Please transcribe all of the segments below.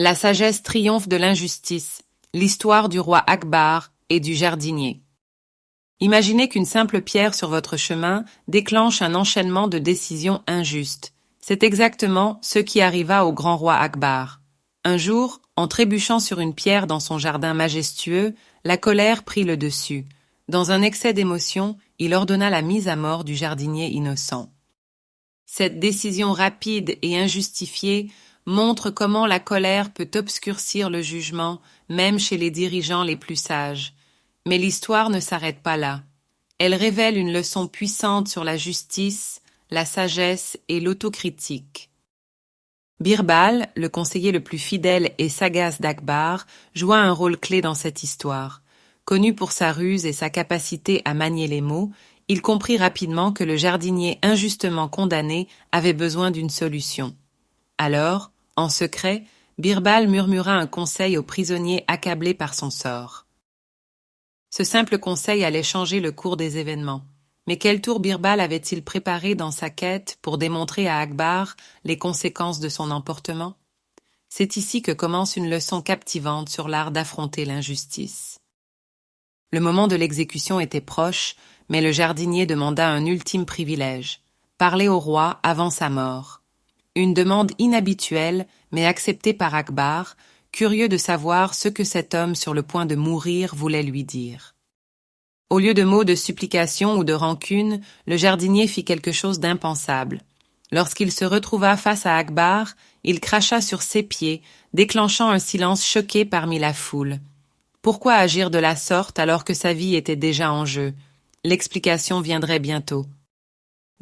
La sagesse triomphe de l'injustice, l'histoire du roi Akbar et du jardinier. Imaginez qu'une simple pierre sur votre chemin déclenche un enchaînement de décisions injustes. C'est exactement ce qui arriva au grand roi Akbar. Un jour, en trébuchant sur une pierre dans son jardin majestueux, la colère prit le dessus. Dans un excès d'émotion, il ordonna la mise à mort du jardinier innocent. Cette décision rapide et injustifiée montre comment la colère peut obscurcir le jugement, même chez les dirigeants les plus sages. Mais l'histoire ne s'arrête pas là. Elle révèle une leçon puissante sur la justice, la sagesse et l'autocritique. Birbal, le conseiller le plus fidèle et sagace d'Akbar, joua un rôle clé dans cette histoire. Connu pour sa ruse et sa capacité à manier les mots, il comprit rapidement que le jardinier injustement condamné avait besoin d'une solution. Alors, en secret, Birbal murmura un conseil au prisonnier accablé par son sort. Ce simple conseil allait changer le cours des événements. Mais quel tour Birbal avait-il préparé dans sa quête pour démontrer à Akbar les conséquences de son emportement? C'est ici que commence une leçon captivante sur l'art d'affronter l'injustice. Le moment de l'exécution était proche, mais le jardinier demanda un ultime privilège, parler au roi avant sa mort. Une demande inhabituelle, mais acceptée par Akbar, curieux de savoir ce que cet homme sur le point de mourir voulait lui dire. Au lieu de mots de supplication ou de rancune, le jardinier fit quelque chose d'impensable. Lorsqu'il se retrouva face à Akbar, il cracha sur ses pieds, déclenchant un silence choqué parmi la foule. Pourquoi agir de la sorte alors que sa vie était déjà en jeu? L'explication viendrait bientôt.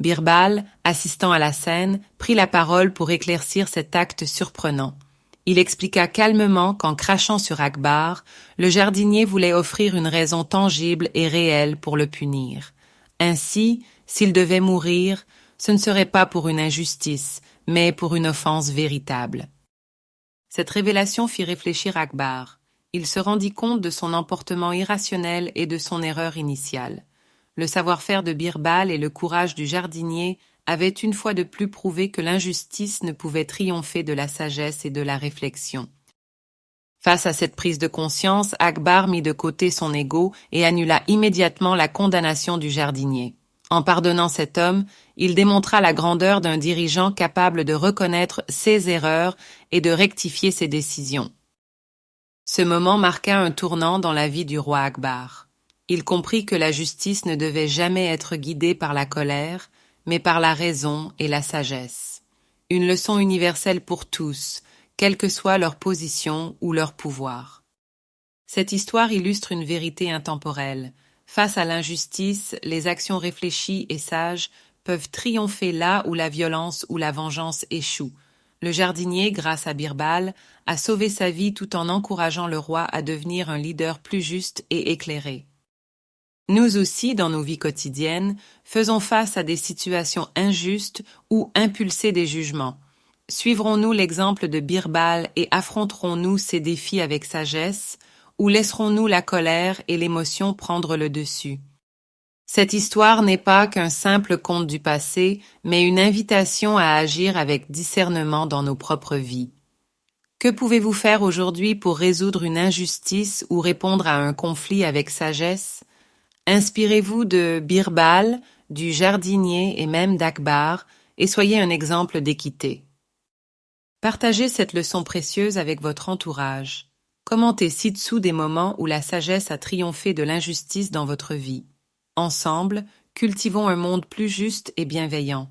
Birbal, assistant à la scène, prit la parole pour éclaircir cet acte surprenant. Il expliqua calmement qu'en crachant sur Akbar, le jardinier voulait offrir une raison tangible et réelle pour le punir. Ainsi, s'il devait mourir, ce ne serait pas pour une injustice, mais pour une offense véritable. Cette révélation fit réfléchir Akbar. Il se rendit compte de son emportement irrationnel et de son erreur initiale. Le savoir-faire de Birbal et le courage du jardinier avaient une fois de plus prouvé que l'injustice ne pouvait triompher de la sagesse et de la réflexion. Face à cette prise de conscience, Akbar mit de côté son ego et annula immédiatement la condamnation du jardinier. En pardonnant cet homme, il démontra la grandeur d'un dirigeant capable de reconnaître ses erreurs et de rectifier ses décisions. Ce moment marqua un tournant dans la vie du roi Akbar. Il comprit que la justice ne devait jamais être guidée par la colère, mais par la raison et la sagesse. Une leçon universelle pour tous, quelle que soit leur position ou leur pouvoir. Cette histoire illustre une vérité intemporelle. Face à l'injustice, les actions réfléchies et sages peuvent triompher là où la violence ou la vengeance échouent. Le jardinier, grâce à Birbal, a sauvé sa vie tout en encourageant le roi à devenir un leader plus juste et éclairé. Nous aussi, dans nos vies quotidiennes, faisons face à des situations injustes ou impulser des jugements. Suivrons-nous l'exemple de Birbal et affronterons-nous ces défis avec sagesse, ou laisserons-nous la colère et l'émotion prendre le dessus? Cette histoire n'est pas qu'un simple conte du passé, mais une invitation à agir avec discernement dans nos propres vies. Que pouvez-vous faire aujourd'hui pour résoudre une injustice ou répondre à un conflit avec sagesse? Inspirez-vous de Birbal, du jardinier et même d'Akbar, et soyez un exemple d'équité. Partagez cette leçon précieuse avec votre entourage. Commentez ci-dessous des moments où la sagesse a triomphé de l'injustice dans votre vie. Ensemble, cultivons un monde plus juste et bienveillant.